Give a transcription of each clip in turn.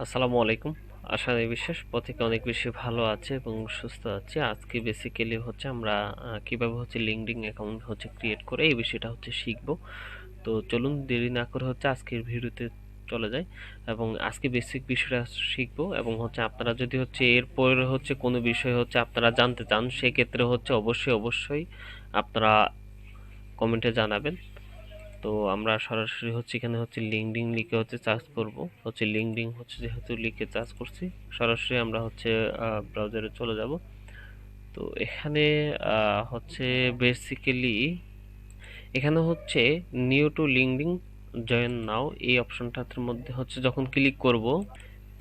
আসসালামু আলাইকুম। আশা করি বিশ্বাস প্রত্যেকে অনেক বেশি ভালো আছে এবং সুস্থ আছে। আজকে বেসিক্যালি হচ্ছে আমরা কিভাবে হচ্ছে লিঙ্কডইন অ্যাকাউন্ট হচ্ছে ক্রিয়েট করে এই বিষয়টা হচ্ছে শিখবো। তো চলুন দেরি না করে হচ্ছে আজকের ভিডিওতে চলে যাই এবং আজকে বেসিক বিষয়টা শিখবো এবং হচ্ছে আপনারা যদি হচ্ছে এরপরে হচ্ছে কোনো বিষয় হচ্ছে আপনারা জানতে চান সেক্ষেত্রে হচ্ছে অবশ্যই আপনারা কমেন্টে জানাবেন। তো আমরা সরাসরি হচ্ছে এখানে হচ্ছে লিঙ্কডিন লিখে হচ্ছে সার্চ করব। হচ্ছে লিঙ্কডিন হচ্ছে যেহেতু লিখে সার্চ করছি সরাসরি আমরা হচ্ছে ব্রাউজারে চলে যাব। তো এখানে হচ্ছে বেসিক্যালি এখানে হচ্ছে new to LinkedIn join now এই অপশনটার মধ্যে হচ্ছে যখন ক্লিক করব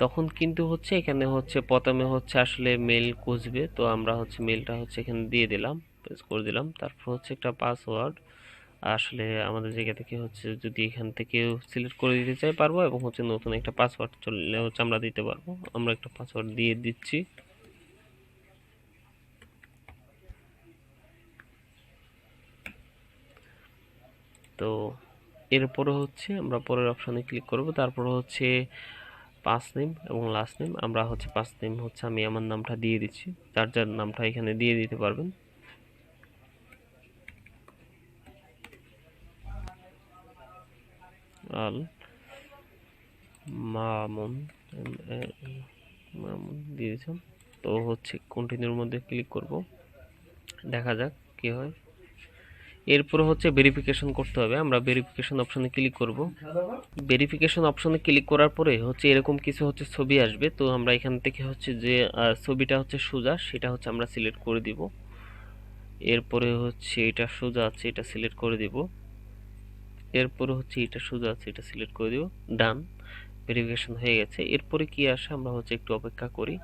তখন কিন্তু হচ্ছে এখানে হচ্ছে প্রথমে হচ্ছে আসলে মেল খুঁজবে। তো আমরা হচ্ছে মেলটা হচ্ছে এখানে দিয়ে দিলাম, পেস্ট করে দিলাম। তারপর হচ্ছে একটা পাসওয়ার্ড আসলে আমাদের জায়গা থেকে হচ্ছে যদি এখান থেকে সিলেক্ট করে দিতে চাই পারবো এবং হচ্ছে নতুন একটা পাসওয়ার্ড চললে হচ্ছে আমরা দিতে পারবো। আমরা একটা পাসওয়ার্ড দিয়ে দিচ্ছি। তো এরপরে হচ্ছে আমরা পরের অপশানে ক্লিক করব। তারপরে হচ্ছে ফার্স্ট নেম এবং লাস্ট নেম। আমরা হচ্ছে ফার্স্ট নেম হচ্ছে আমি আমার নামটা দিয়ে দিচ্ছি, যার যার নামটা এখানে দিয়ে দিতে পারবেন। আল মামুন মামুন দিয়ে দিচ্ছি। তো হচ্ছে কন্টিনিউর মধ্যে ক্লিক করব, দেখা যাক কি হয়। এরপর হচ্ছে ভেরিফিকেশন করতে হবে। আমরা ভেরিফিকেশন অপশনে ক্লিক করব। ভেরিফিকেশন অপশনে ক্লিক করার পরে হচ্ছে এরকম কিছু হচ্ছে ছবি আসবে। তো আমরা এখান থেকে হচ্ছে যে ছবিটা হচ্ছে সোজা সেটা হচ্ছে আমরা সিলেক্ট করে দিব। এরপরে হচ্ছে এটা সোজা আছে এটা সিলেক্ট করে দিব। এরপরে হচ্ছে এটা সোজা আছে এটা সিলেক্ট করে দিব। ডান, ভেরিফিকেশন হয়ে গেছে। এরপরে কি আসে আমরা হচ্ছে একটু অপেক্ষা করি।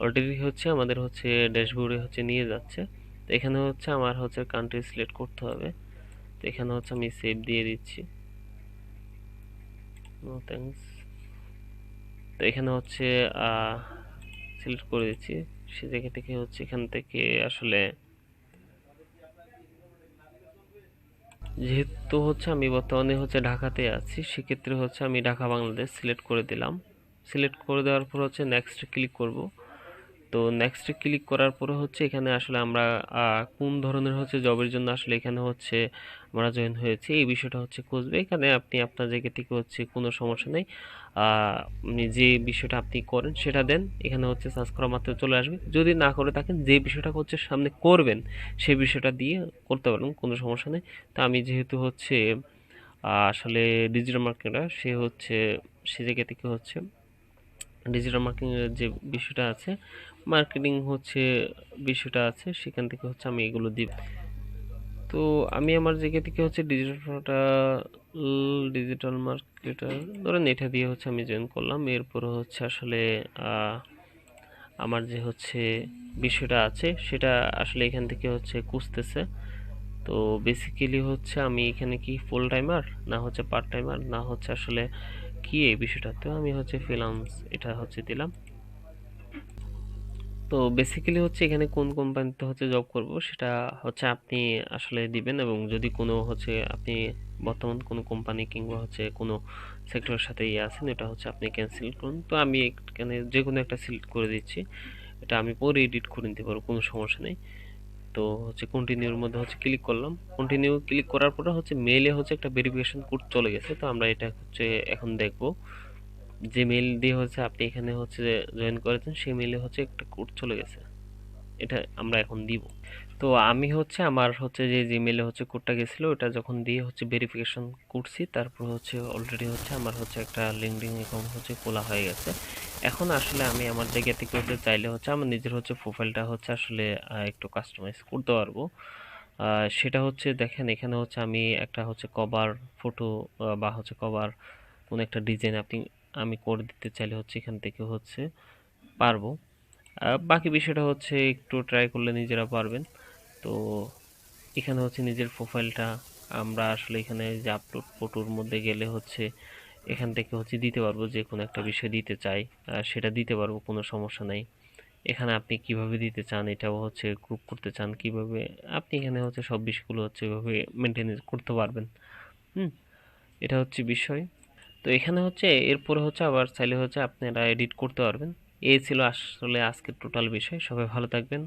অলরেডি হচ্ছে আমাদের হচ্ছে ড্যাশবোর্ডে হচ্ছে নিয়ে যাচ্ছে। তো এখানে হচ্ছে আমার হচ্ছে কান্ট্রি সিলেক্ট করতে হবে। তো এখানে হচ্ছে আমি সেভ দিয়ে দিচ্ছি, নো থ্যাঙ্কস। তো এখানে হচ্ছে সিলেক্ট করে দিচ্ছি। সে জায়গা থেকে হচ্ছে এখান থেকে আসলে যেহেতু হচ্ছে আমি বর্তমানে হচ্ছে ঢাকাতে আছি সেক্ষেত্রে হচ্ছে আমি ঢাকা বাংলাদেশ সিলেক্ট করে দিলাম। সিলেক্ট করে দেওয়ার পর হচ্ছে নেক্সট ক্লিক করব। তো নেক্সটে ক্লিক করার পরে হচ্ছে এখানে আসলে আমরা কোন ধরনের হচ্ছে জবের জন্য আসলে এখানে হচ্ছে আমরা জয়েন হয়েছি এই বিষয়টা হচ্ছে খুঁজবে। এখানে আপনি আপনার জায়গা থেকে হচ্ছে কোনো সমস্যা নেই, আপনি যে বিষয়টা আপনি করেন সেটা দেন। এখানে হচ্ছে সার্চ করা মাত্র চলে আসবে। যদি না করে থাকেন যে বিষয়টা হচ্ছে সামনে করবেন সেই বিষয়টা দিয়ে করতে পারেন, কোনো সমস্যা নেই। তো আমি যেহেতু হচ্ছে আসলে ডিজিটাল মার্কেটার সে জায়গা থেকে হচ্ছে ডিজিটাল মার্কেটিং এর যে বিষয়টা আছে, মার্কেটিং হচ্ছে বিষয়টা আছে সেখান থেকে হচ্ছে আমি এগুলো দিব। তো আমি আমার জায়গা থেকে হচ্ছে ডিজিটাল মার্কেটার ধরেন এটা দিয়ে হচ্ছে আমি জয়েন করলাম। এরপরে হচ্ছে আসলে আহ, আমার যে হচ্ছে বিষয়টা আছে সেটা আসলে এখান থেকে হচ্ছে খুঁজতেছে। তো বেসিক্যালি হচ্ছে আমি এখানে কি ফুল টাইমার না হচ্ছে পার্ট টাইমার না হচ্ছে আসলে কি এই বিষয়টা। তো আমি হচ্ছে ফ্রিল্যান্স এটা হচ্ছে দিলাম। তো বেসিক্যালি হচ্ছে এখানে কোন কোম্পানিতে হচ্ছে জব করব সেটা হচ্ছে আপনি আসলে দিবেন এবং যদি কোনো হচ্ছে আপনি বর্তমান কোনো কোম্পানি কিংবা হচ্ছে কোনো সেক্টরের সাথে ইয়ে আছেন এটা হচ্ছে আপনি ক্যান্সেল করুন। তো আমি এখানে যে কোনো একটা সিলেক্ট করে দিচ্ছি, এটা আমি পরে এডিট করে নিতে পারবো, কোনো সমস্যা নেই। তো হচ্ছে কন্টিনিউর মধ্যে হচ্ছে ক্লিক করলাম। কন্টিনিউ ক্লিক করার পরে হচ্ছে মেইলে হচ্ছে একটা ভেরিফিকেশন কোড চলে গেছে। তো আমরা এটা হচ্ছে এখন দেখব। যে মেইল দিয়ে হচ্ছে আপনি এখানে হচ্ছে জয়েন করেছেন সেই মেইলে হচ্ছে একটা কোড চলে গেছে, এটা আমরা এখন দিব। তো আমি হচ্ছে আমার হচ্ছে যে জিমেলে হচ্ছে কোডটা গেছিল ওটা যখন দিয়ে হচ্ছে ভেরিফিকেশন করছি তারপর হচ্ছে অলরেডি হচ্ছে আমার হচ্ছে একটা লিঙ্কডইন অ্যাকাউন্ট হচ্ছে খোলা হয়ে গেছে। এখন আসলে আমি আমার জায়গা থেকে হচ্ছে চাইলে হচ্ছে আমার নিজের হচ্ছে প্রোফাইলটা হচ্ছে আসলে একটু কাস্টমাইজ করতে পারবো। সেটা হচ্ছে দেখেন এখানে হচ্ছে আমি একটা হচ্ছে কভার ফটো বা হচ্ছে কভার কোনো একটা ডিজাইন আমি করে দিতে চাইলে হচ্ছে এখান থেকে হচ্ছে পারবো। বাকি বিষয়টা হচ্ছে একটু ট্রাই করলে নিজেরা পারবেন। তো এখানে হচ্ছে নিজের প্রোফাইলটা আমরা আসলে এখানে যে আপলোড ফটোর মধ্যে গেলে হচ্ছে এখান থেকে হচ্ছে দিতে পারবো, যে কোনো একটা বিষয় দিতে চাই সেটা দিতে পারবো, কোনো সমস্যা নাই। এখানে আপনি কিভাবে দিতে চান এটাও হচ্ছে গ্রুপ করতে চান কিভাবে আপনি এখানে হচ্ছে সব বিষয়গুলো হচ্ছে এভাবে মেনটেন করতে পারবেন। হুম, এটা হচ্ছে বিষয়। তো এখানে হচ্ছে এরপরে হচ্ছে আবার চাইলে হচ্ছে আপনারা এডিট করতে পারবেন। এই ছিল আসলে আজকের টোটাল বিষয়। সবাই ভালো থাকবেন।